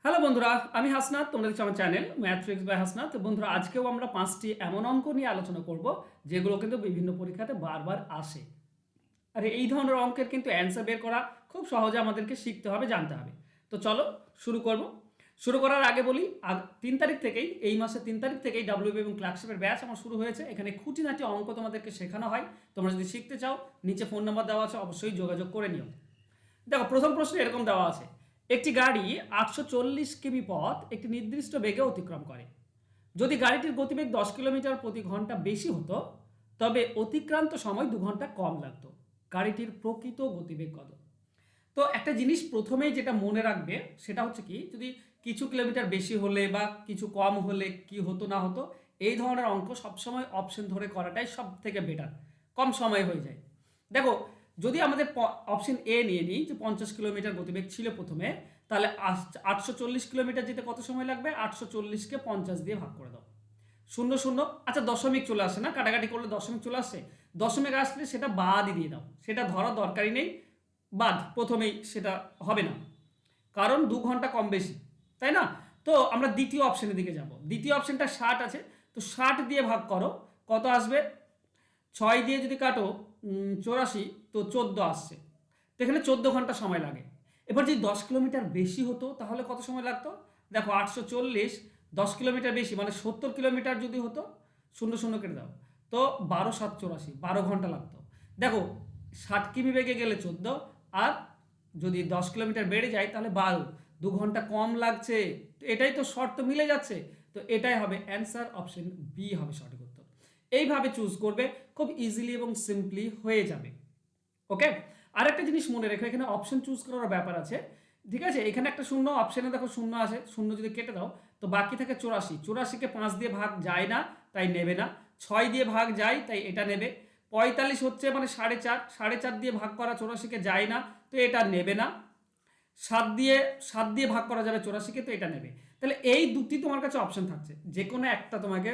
Hello বন্ধুরা, আমি হাসনাত। তোমরা দেখছো আমার চ্যানেল ম্যাথট্রিক্স বাই হাসনাত। তো বন্ধুরা, আজকেও আমরা 5টি এমন অঙ্ক নিয়ে আলোচনা করব যেগুলো কিন্তু বিভিন্ন পরীক্ষাতে বারবার আসে। আর এই ধরনের অঙ্কের কিন্তু অ্যান্সার বের করা খুব সহজে আমাদেরকে শিখতে হবে, জানতে হবে। তো চলো শুরু করব। শুরু করার আগে বলি, 3 তারিখ থেকেই, এই মাসের 3 তারিখ থেকেই ডাব্লিউবি এবং ক্লার্কশিপের ব্যাচ আমার শুরু হয়েছে। এখানে খুঁটিনাটি অঙ্ক তোমাদেরকে শেখানো হয়। তোমরা যদি শিখতে চাও, নিচে ফোন নাম্বার দেওয়া আছে, অবশ্যই যোগাযোগ করে নিও। দেখো, প্রথম প্রশ্ন এরকম দেওয়া আছে: একটি গাড়ি 840 কিমি পথ একটি নির্দিষ্ট বেগে অতিক্রম করে। যদি গাড়িটির গতিবেগ 10 কিলোমিটার প্রতি ঘন্টা বেশি হতো, তবে অতিক্রান্ত সময় 2 ঘন্টা কম লাগতো। গাড়িটির প্রকৃত গতিবেগ কত? তো একটা জিনিস প্রথমেই যেটা মনে রাখবে সেটা হচ্ছে কি, যদি কিছু কিলোমিটার বেশি হলে বা কিছু কম হলে কি হতো না হতো, এই ধরনের অঙ্ক সবসময় অপশন ধরে করাটাই সব থেকে বেটার, কম সময় হয়ে যায়। দেখো, যদি আমাদের অপশন এ নিয়ে নিই যে 50 কিলোমিটার গতিবেগ ছিল প্রথমে, তাহলে 840 কিলোমিটার যেতে কত সময় লাগবে? 840কে 50 দিয়ে ভাগ করে দাও, শূন্য শূন্য। আচ্ছা, দশমিক চলে আসে না, কাটাকাটি করলে দশমিক চলে আসে। দশমিক আসলে সেটা বাদই দিয়ে দাও, সেটা ধরার দরকারই নেই, বাদ, প্রথমেই সেটা হবে না, কারণ 2 ঘন্টা কম বেশি, তাই না? তো আমরা দ্বিতীয় অপশনের দিকে যাব। দ্বিতীয় অপশনটা 60 আছে, তো 60 দিয়ে ভাগ করো, কত আসবে? 6 দিয়ে যদি কাটো 84, তো 14 আসছে। তো এখানে 14 ঘন্টা সময় লাগে। এবার যদি 10 কিলোমিটার বেশি হতো তাহলে কত সময় লাগতো? দেখো, 840, 10 কিলোমিটার বেশি মানে 70 কিলোমিটার যদি হতো, শূন্য শূন্য কেটে দাও, তো 12×7=84, 12 ঘন্টা লাগতো। দেখো, 60 কিমি বেগে গেলে 14, আর যদি 10 কিলোমিটার বেড়ে যায় তাহলে 12, 2 ঘন্টা কম লাগছে। তো এটাই তো শর্ত মিলে যাচ্ছে। তো এটাই হবে অ্যান্সার, অপশন বি হবে সঠিক উত্তর। এইভাবে চুজ করবে, খুব ইজিলি এবং সিম্পলি হয়ে যাবে। ওকে, আরেকটা জিনিস মনে রেখো, এখানে অপশন চুজ করার ব্যাপার আছে, ঠিক আছে? এখানে একটা শূন্য, অপশনে দেখো শূন্য আছে, শূন্য যদি কেটে দাও তো বাকি থাকে 84। 84কে 5 দিয়ে ভাগ যায় না, তাই নেবে না। 6 দিয়ে ভাগ যায়, তাই এটা নেবে। 45 হচ্ছে মানে 4.5, 4.5 দিয়ে ভাগ করা 84কে যায় না, তো এটা নেবে না। 7 দিয়ে ভাগ করা যাবে 84কে, তো এটা নেবে। তাহলে এই দুটি তোমার কাছে অপশন থাকছে, যে কোনো একটা তোমাকে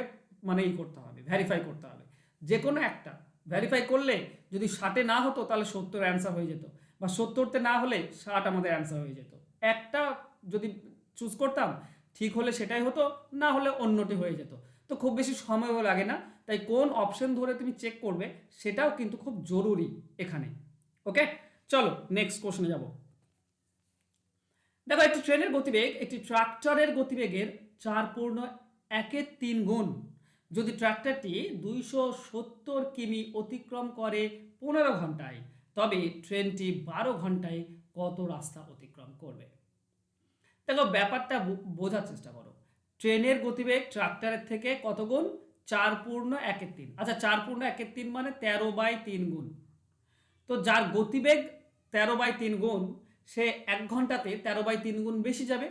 মানে করতে হবে, ভেরিফাই করতে হবে। যে কোনো একটা ভেরিফাই করলে যদি 60-এ না হতো তাহলে 70 অ্যান্সার হয়ে যেত, বা 70-তে না হলে 60 আমাদের অ্যান্সার হয়ে যেত। একটা যদি চুজ করতাম, ঠিক হলে সেটাই হতো, না হলে অন্যটি হয়ে যেত। তো খুব বেশি সময়ও লাগে না, তাই কোন অপশন ধরে তুমি চেক করবে সেটাও কিন্তু খুব জরুরি এখানে। ওকে, চলো নেক্সট কোশ্চেনে যাব। দেখো, একটি ট্রেনের গতিবেগ একটি ট্রাক্টরের গতিবেগের 4.1-3 গুণ। যদি ট্রাক্টরটি 270 কিমি অতিক্রম করে 15 ঘন্টায়, তবে ট্রেনটি 12 ঘন্টায় কত রাস্তা অতিক্রম করবে? দেখো, ব্যাপারটা বোঝার চেষ্টা করো। ট্রেনের গতিবেগ ট্রাক্টরের থেকে কত গুণ? 4.1-3। আচ্ছা, 4.1-3 মানে 13/3 গুণ। তো যার গতিবেগ 13/3 গুণ, সে 1 ঘন্টাতে 13/3 গুণ বেশি যাবে।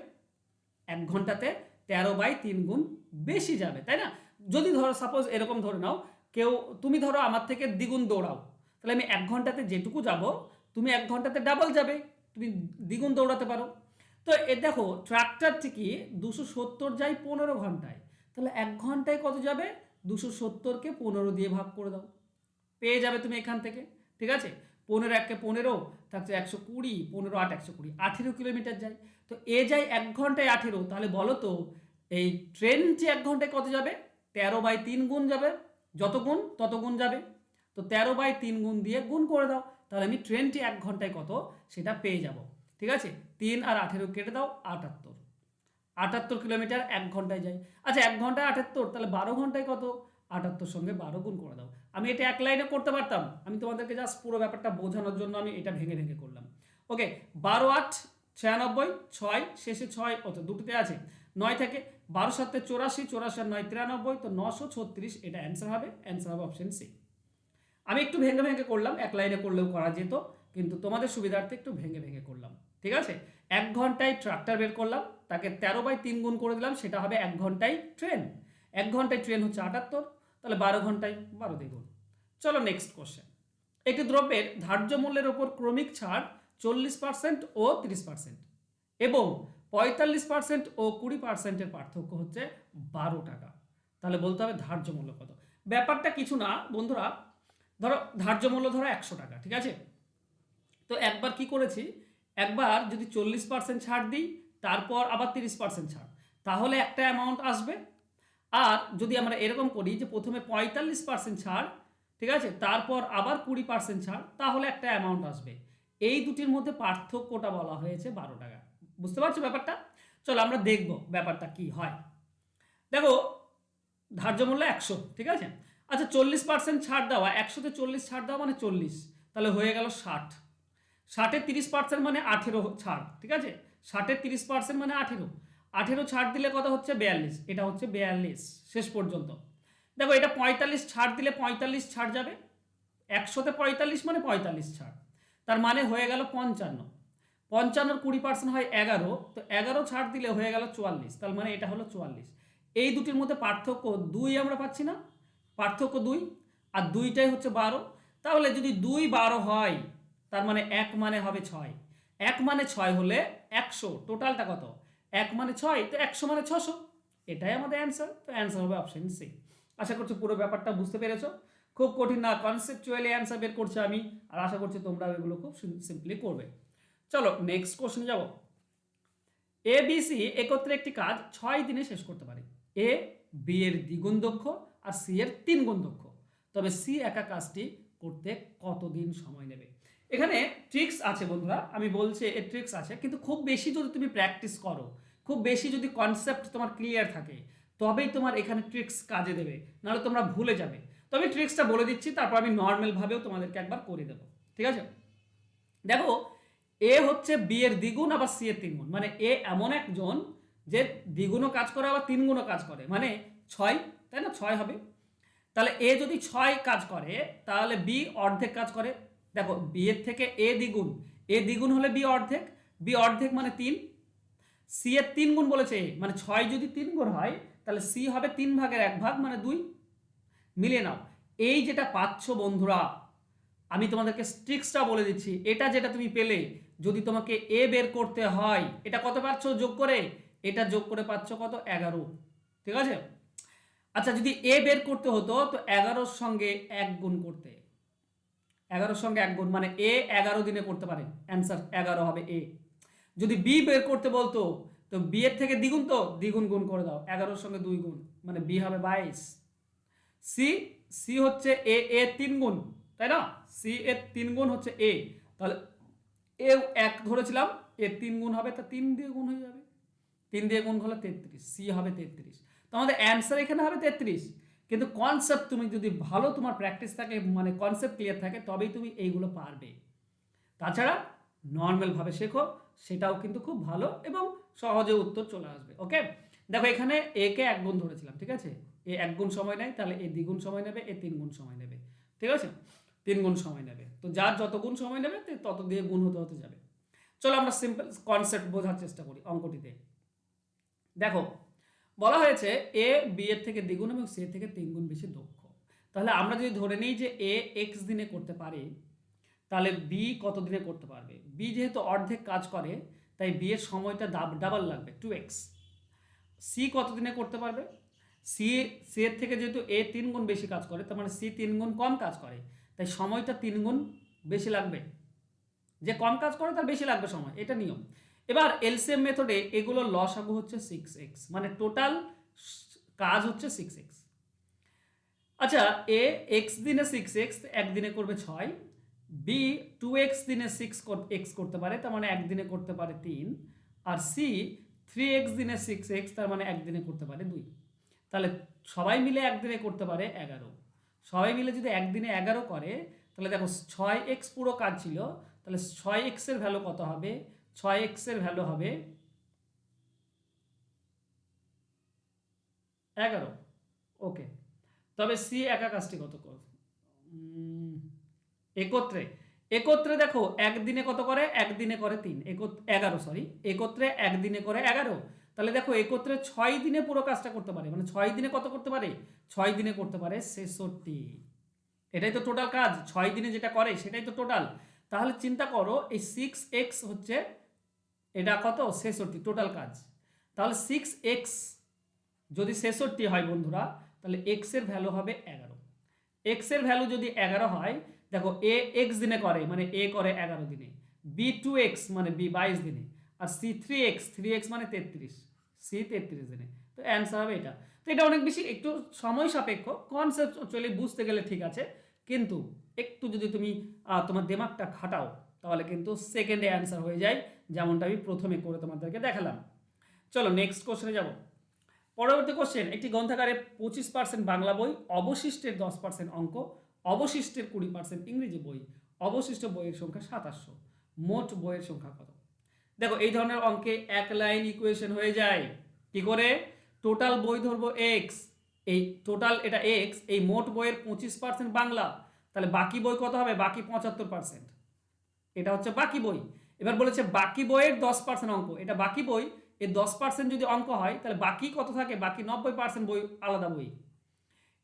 1 ঘন্টাতে 13/3 গুণ বেশি যাবে, তাই না? যদি ধরো সাপোজ এরকম ধরে নাও, কেউ, তুমি ধরো আমার থেকে দ্বিগুণ দৌড়াও, তাহলে আমি 1 ঘন্টাতে যেটুকু যাব, তুমি 1 ঘন্টাতে ডাবল যাবে, তুমি দ্বিগুণ দৌড়াতে পারো। তো এ দেখো, ট্রাক্টর থেকে 270 যায় 15 ঘন্টায়, তাহলে 1 ঘন্টায় কত যাবে? 270কে 15 দিয়ে ভাগ করে দাও, পেয়ে যাবে তুমি এখান থেকে। ঠিক আছে, 15 × 1 = 15, থাকছে 120, 15 × 8 = 120, 18 কিলোমিটার যায়। তো এ যায় 1 ঘন্টায় 18, তাহলে বলো তো এই ট্রেন যে 1 ঘন্টায় কত যাবে? 13/3 গুণ যাবে, যত গুণ তত গুণ যাবে। তো 13/3 গুণ দিয়ে গুণ করে দাও, তাহলে আমি ট্রেনটি 1 ঘন্টায় কত সেটা পেয়ে যাব। ঠিক আছে, 3 আর 18 কেটে দাও, 78। 78 কিলোমিটার 1 ঘন্টায় যায়। আচ্ছা, 1 ঘন্টায় 78, তাহলে 12 ঘন্টায় কত? 78 সঙ্গে 12 গুণ করে দাও। আমি এটা এক লাইনে করতে পারতাম, আমি তোমাদেরকে জাস্ট পুরো ব্যাপারটা বোঝানোর জন্য আমি এটা ভেঙে ভেঙে করলাম। ওকে, 12×8 = 96, 6 শেষে 6 অর্থাৎ দুটিতে আছে, 9 থেকে 12×7 = 84, 84 আর 9 = 93, তো 936 এটা অ্যান্সার হবে। অ্যান্সার হবে অপশন সি। আমি একটু ভেঙে ভেঙে করলাম, এক লাইনে করলেও করা যেত, কিন্তু তোমাদের সুবিধার্থে একটু ভেঙে ভেঙে করলাম। ঠিক আছে, 1 ঘন্টায় ট্রাক্টর বের করলাম, তাকে 13/3 গুণ করে দিলাম, সেটা হবে 1 ঘন্টায় ট্রেন। 1 ঘন্টায় ট্রেন হচ্ছে 78, তাহলে 12 ঘন্টায় 12 দিয়ে গুণ। চলো নেক্সট কোশ্চেন। একটি দ্রব্যের ধার্য মূল্যের ওপর ক্রমিক ছাড় 40% ও 30%, এবং 45% ও 20%-এর পার্থক্য হচ্ছে 12 টাকা। তাহলে বলতে হবে ধার্য মূল্য কত। ব্যাপারটা কিছু না বন্ধুরা, ধরো ধার্য মূল্য ধরো 100 টাকা, ঠিক আছে? তো একবার কি করেছি, একবার যদি 40% ছাড় দিই তারপর আবার 30% ছাড়, তাহলে একটা অ্যামাউন্ট আসবে। আর যদি আমরা এরকম করি যে প্রথমে 45% ছাড়, ঠিক আছে, তারপর আবার 20% ছাড়, তাহলে একটা অ্যামাউন্ট আসবে। এই দুটির মধ্যে পার্থক্যটা বলা হয়েছে 12 টাকা। বুঝতে পারছো ব্যাপারটা? চলো আমরা দেখব ব্যাপারটা কি হয়। দেখো, ধার্য মূল্য 100, ঠিক আছে। আচ্ছা, 40% ছাড় দেওয়া, 100-তে 40 ছাড় দেওয়া মানে 40, তাহলে হয়ে গেল 60। 60-এর 30% মানে 18 ছাড়, ঠিক আছে। 60-এর 30% মানে 18, 18 ছাড় দিলে কত হচ্ছে? 42, এটা হচ্ছে 42 শেষ পর্যন্ত। দেখো, এটা 45 ছাড় দিলে 45 ছাড় যাবে, 100-তে 45 মানে 45 ছাড়, তার মানে হয়ে গেল 55। 55-র 20% হয় 11, তো 11 ছাড় দিলে হয়ে গেল 44, তার মানে এটা হলো 44। এই দুটির মধ্যে পার্থক্য 2 আমরা পাচ্ছি না, পার্থক্য 2, আর দুইটাই হচ্ছে 12। তাহলে যদি 2 12 হয়, তার মানে 1 মানে হবে 6, 1 মানে 6 হলে 100, টোটালটা কত? 1 মানে 6, তো 100 মানে 600, এটাই আমাদের অ্যান্সার। তো অ্যান্সার হবে অপশন সি। আশা করছি পুরো ব্যাপারটা বুঝতে পেরেছো। খুব কঠিন না, কনসেপচুয়ালি অ্যান্সার বের করছি আমি, আর আশা করছি তোমরা এগুলো খুব সিম্পলি করবে। চলো নেক্সট কোশ্চেন যাব। এ বি সি একত্রে একটি কাজ 6 দিনে শেষ করতে পারে। এ বি এর দ্বিগুণ দক্ষ আর সি এর 3 গুণ দক্ষ, তবে সি একা কাজটি করতে কতদিন সময় নেবে? এখানে ট্রিক্স আছে বন্ধুরা, আমি বলছি এর ট্রিক্স আছে, কিন্তু খুব বেশি যদি তুমি প্র্যাকটিস করো, খুব বেশি যদি কনসেপ্ট তোমার ক্লিয়ার থাকে, তবেই তোমার এখানে ট্রিক্স কাজে দেবে, নাহলে তোমরা ভুলে যাবে। তো আমি ট্রিক্সটা বলে দিচ্ছি, তারপর আমি নর্মালভাবেও তোমাদেরকে একবার করে দেবো, ঠিক আছে। দেখো, এ হচ্ছে বি এর দ্বিগুণ আবার সি এর 3 গুণ, মানে এ এমন একজন যে দ্বিগুণও কাজ করে আবার 3 গুণও কাজ করে, মানে 6, তাই না? 6 হবে। তাহলে এ যদি 6 কাজ করে, তাহলে বি অর্ধেক কাজ করে। দেখো, বি এর থেকে এ দ্বিগুণ, এ দ্বিগুণ হলে বি অর্ধেক, বি অর্ধেক মানে 3, সি এর 3 গুণ বলেছে এ, মানে 6 যদি 3 গুণ হয়, তাহলে সি হবে 3/1 মানে 2। মিলিয়ে নাও। এই যেটা পাচ্ছ বন্ধুরা, আমি তোমাদেরকে ট্রিক্সটা বলে দিচ্ছি, এটা যেটা তুমি পেলে, যদি তোমাকে এ বের করতে হয়, এটা কত পাচ্ছ যোগ করে? এটা যোগ করে পাচ্ছ কত? 11, ঠিক আছে। আচ্ছা, যদি এ বের করতে হতো তো 11-র সঙ্গে 1 গুণ করতে, 11-র সঙ্গে 1 গুণ মানে এ 11 দিনে করতে পারে, অ্যান্সার 11 হবে এ। যদি বি বের করতে বলতো, তো বি এর থেকে দ্বিগুণ, তো দ্বিগুণ গুণ করে দাও, 11-র সঙ্গে 2 গুণ মানে বি হবে 22। সি, সি হচ্ছে এ, এ 3 গুণ, তাই না? সি এর 3 গুণ হচ্ছে এ, তাহলে এ 1 ধরেছিলাম, এ 3 গুণ হবে, তা 3 দিয়ে গুণ হয়ে যাবে, 3 দিয়ে গুণ হলে 33, সি হবে 33। তো আমাদের অ্যান্সার এখানে হবে 33। কিন্তু কনসেপ্ট তুমি যদি ভালো, তোমার প্র্যাকটিস থাকে, মানে কনসেপ্ট ক্লিয়ার থাকে, তবেই তুমি এইগুলো পারবে। তাছাড়া নর্মালভাবে শেখো, সেটাও কিন্তু খুব ভালো এবং সহজে উত্তর চলে আসবে। ওকে, দেখো এখানে এ কে 1 গুণ ধরেছিলাম, ঠিক আছে। এ 1 গুণ সময় নেয়, তাহলে এ দ্বিগুণ সময় নেবে, এ 3 গুণ সময় নেবে, ঠিক আছে। 3 গুণ সময় নেবে, তো যার যত গুণ সময় নেবে তত দিয়ে গুণ হতে হতে যাবে। চলো আমরা সিম্পল কনসেপ্ট বোঝার চেষ্টা করি অঙ্কটিতে। দেখো, বলা হয়েছে এ বি এর থেকে দ্বিগুণ এবং সি এর থেকে 3 গুণ বেশি দক্ষ। তাহলে আমরা যদি ধরে নিই যে এ এক্স দিনে করতে পারে, তাহলে বি কত দিনে করতে পারবে? বি যেহেতু অর্ধেক কাজ করে, তাই বি এর সময়টা ডাবল লাগবে, 2x। সি কত দিনে করতে পারবে? সি, সি এর থেকে যেহেতু এ 3 গুণ বেশি কাজ করে, তার মানে সি 3 গুণ কম কাজ করে, তাই সময়টা 3 গুণ বেশি লাগবে। যে কম কাজ করে তার বেশি লাগবে সময়, এটা নিয়ম। এবার এলসিএম মেথডে এগুলো লসাগু হচ্ছে 6x, মানে টোটাল কাজ হচ্ছে 6x। আচ্ছা, এ এক্স দিনে 6x, একদিনে করবে 6। বি 2x দিনে 6x করতে পারে, তার মানে একদিনে করতে পারে 3। আর সি 3x দিনে 6x, তার মানে একদিনে করতে পারে 2। তাহলে সবাই মিলে একদিনে করতে পারে 11। সবাই মিলে যদি একদিনে 11 করে, তাহলে দেখো 6x পুরো কাজ ছিল, তাহলে 6x এর ভ্যালু কত হবে? 6x এর ভ্যালু হবে 11। ওকে, তবে সি একা কাজটি কত করে? একত্রে, একত্রে দেখো একদিনে কত করে? একদিনে করে 3, 11, সরি, একত্রে একদিনে করে 11। তাহলে দেখো একত্রে 6 দিনে পুরো কাজটা করতে পারে, মানে 6 দিনে কত করতে পারে? 6 দিনে করতে পারে 66। এটাই তো টোটাল কাজ, 6 দিনে যেটা করে সেটাই তো টোটাল। তাহলে চিন্তা করো, এই 6x হচ্ছে, এটা কত? 66 টোটাল কাজ। তাহলে 6x যদি 66 হয় বন্ধুরা, তাহলে x এর ভ্যালু হবে 11। x এর ভ্যালু যদি 11 হয়, দেখো এ x দিনে করে, মানে এ করে 11 দিনে, বি 2x মানে বি 22 দিনে, আর সি 3x, 3x মানে 33, সি 33 জেনে, তো অ্যান্সার হবে এটা। তো এটা অনেক বেশি একটু সময় সাপেক্ষ, কনসেপ্ট অ্যাকচুয়ালি বুঝতে গেলে ঠিক আছে, কিন্তু একটু যদি তুমি তোমার দিমাগটা খাটাও তাহলে কিন্তু সেকেন্ডে অ্যান্সার হয়ে যায়, যেমনটা আমি প্রথমে করে তোমাদেরকে দেখালাম। চলো নেক্সট কোশ্চেনে যাব। পরবর্তী কোশ্চেন, একটি গ্রন্থাগারে 25% বাংলা বই, অবশিষ্টের 10% অঙ্ক, অবশিষ্টের 20% ইংরেজি বই, অবশিষ্ট বইয়ের সংখ্যা 2700, মোট বইয়ের সংখ্যা কত? দেখো এই ধরনের অঙ্কে এক লাইন ইকুয়েশন হয়ে যায়। কি করে? টোটাল বই ধরবো এক্স, এই টোটাল এটা এক্স, এই মোট বইয়ের 25% বাংলা, তাহলে বাকি বই কত হবে? বাকি 75%, এটা হচ্ছে বাকি বই। এবার বলেছে বাকি বইয়ের 10% অঙ্ক, এটা বাকি বই, এর 10% যদি অঙ্ক হয় তাহলে বাকি কত থাকে? বাকি 90% বই আলাদা বই,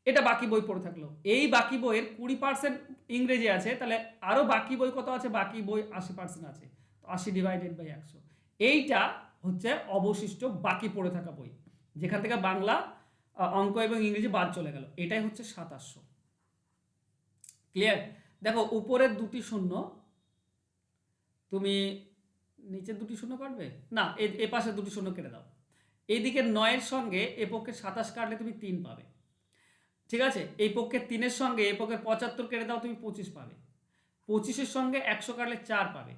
এটা বাকি বই পড়ে থাকলো। এই বাকি বইয়ের 20% ইংরেজি আছে, তাহলে আরও বাকি বই কত আছে? বাকি বই 80% আছে, তো 80 ডিভাইডেড বাই 100, এইটা হচ্ছে অবশিষ্ট বাকি পড়ে থাকা বই, যেখান থেকে বাংলা, অঙ্ক এবং ইংরেজি বাদ চলে গেল, এটাই হচ্ছে 2700। ক্লিয়ার? দেখো উপরের দুটি শূন্য তুমি নিচের দুটি শূন্য কাটবে না, এ পাশে দুটি শূন্য কেটে দাও, এইদিকে 9-এর সঙ্গে এ পক্ষে 27 কাটলে তুমি 3 পাবে, ঠিক আছে? এই পক্ষের 3-এর সঙ্গে এ পক্ষের 75 কেটে দাও, তুমি 25 পাবে। 25-এর সঙ্গে 100 কাটলে 4 পাবে,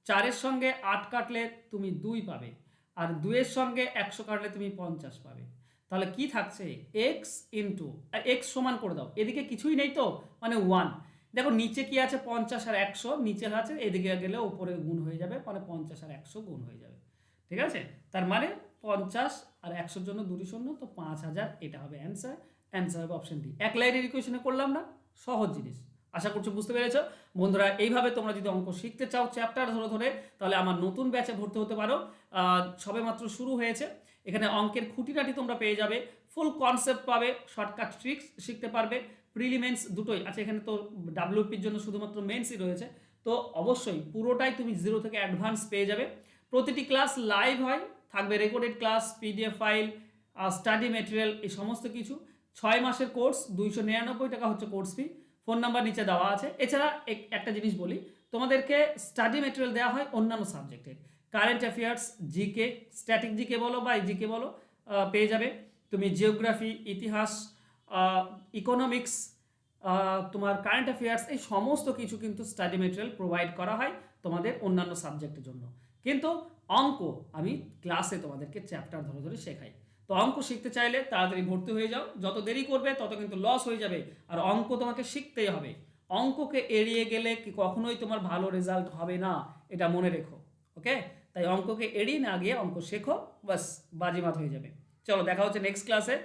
4-এর সঙ্গে 8 কাটলে তুমি 2 পাবে, আর 2-এর সঙ্গে 100 কাটলে তুমি 50 পাবে। তাহলে কি থাকছে? এক্স ইন্টু এক্স সমান করে দাও, এদিকে কিছুই নেই তো, মানে 1। দেখো নিচে কি আছে? 50 আর 100 নিচে আছে, এদিকে গেলে উপরে গুণ হয়ে যাবে, মানে 50 আর 100 গুণ হয়ে যাবে, ঠিক আছে? তার মানে 50 আর 100-র জন্য দুটি শূন্য, তো 5000, এটা হবে অ্যান্সার। অ্যান্সার হবে অপশন ডি। এক লাইনের ইকুয়েশনে করলাম না, সহজ জিনিস, আশা করছি বুঝতে পেরেছ। বন্ধুরা এইভাবে তোমরা যদি অঙ্ক শিখতে চাও চ্যাপ্টার ধরে ধরে, তাহলে আমার নতুন ব্যাচে ভর্তি হতে পারো, সবে মাত্র শুরু হয়েছে। এখানে অঙ্কের খুঁটিনাটি তোমরা পেয়ে যাবে, ফুল কনসেপ্ট পাবে, শর্টকাট ট্রিক্স শিখতে পারবে, প্রিলিমেন্স দুটোই আছে এখানে, তো ডাব্লিউপির জন্য শুধুমাত্র মেন্সই রয়েছে, তো অবশ্যই পুরোটাই তুমি জিরো থেকে অ্যাডভান্স পেয়ে যাবে। প্রতিটি ক্লাস লাইভ হয়, থাকবে recorded class, PDF file, study material, এই সমস্ত কিছু। 6 মাসের কোর্স, 299 টাকা হচ্ছে কোর্স ফি, ফোন নাম্বার নিচে দেওয়া আছে। এছাড়া একটা জিনিস বলি, তোমাদেরকে স্টাডি মেটেরিয়াল দেওয়া হয় অন্যান্য সাবজেক্টের, current affairs, GK, static GK বলো বা জিকে বলো, পেয়ে যাবে। তুমি জিওগ্রাফি, ইতিহাস, ইকোনমিক্স, তোমার কারেন্ট অ্যাফেয়ার্স, এই সমস্ত কিছু কিন্তু স্টাডি মেটেরিয়াল প্রোভাইড করা হয় তোমাদের অন্যান্য সাবজেক্টের জন্য। কিন্তু অঙ্ক আমি ক্লাসে তোমাদেরকে চ্যাপ্টার ধরে ধরে শেখাই, তো অঙ্ক শিখতে চাইলে তাড়াতাড়ি ভর্তি হয়ে যাও, যত দেরি করবে তত কিন্তু লস হয়ে যাবে। আর অঙ্ক তোমাকে শিখতেই হবে, অঙ্ককে এড়িয়ে গেলে কি কখনোই তোমার ভালো রেজাল্ট হবে না, এটা মনে রেখো। ওকে, তাই অঙ্ককে এড়িয়ে না গিয়ে অঙ্ক শেখো, বাস বাজিমাত হয়ে যাবে। চলো দেখা হচ্ছে নেক্সট ক্লাসে।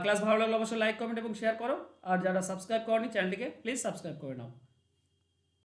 ক্লাস ভালো লাগলে অবশ্যই লাইক, কমেন্ট এবং শেয়ার করো, আর যারা সাবস্ক্রাইব করনি চ্যানেলটিকে প্লিজ সাবস্ক্রাইব করে নাও।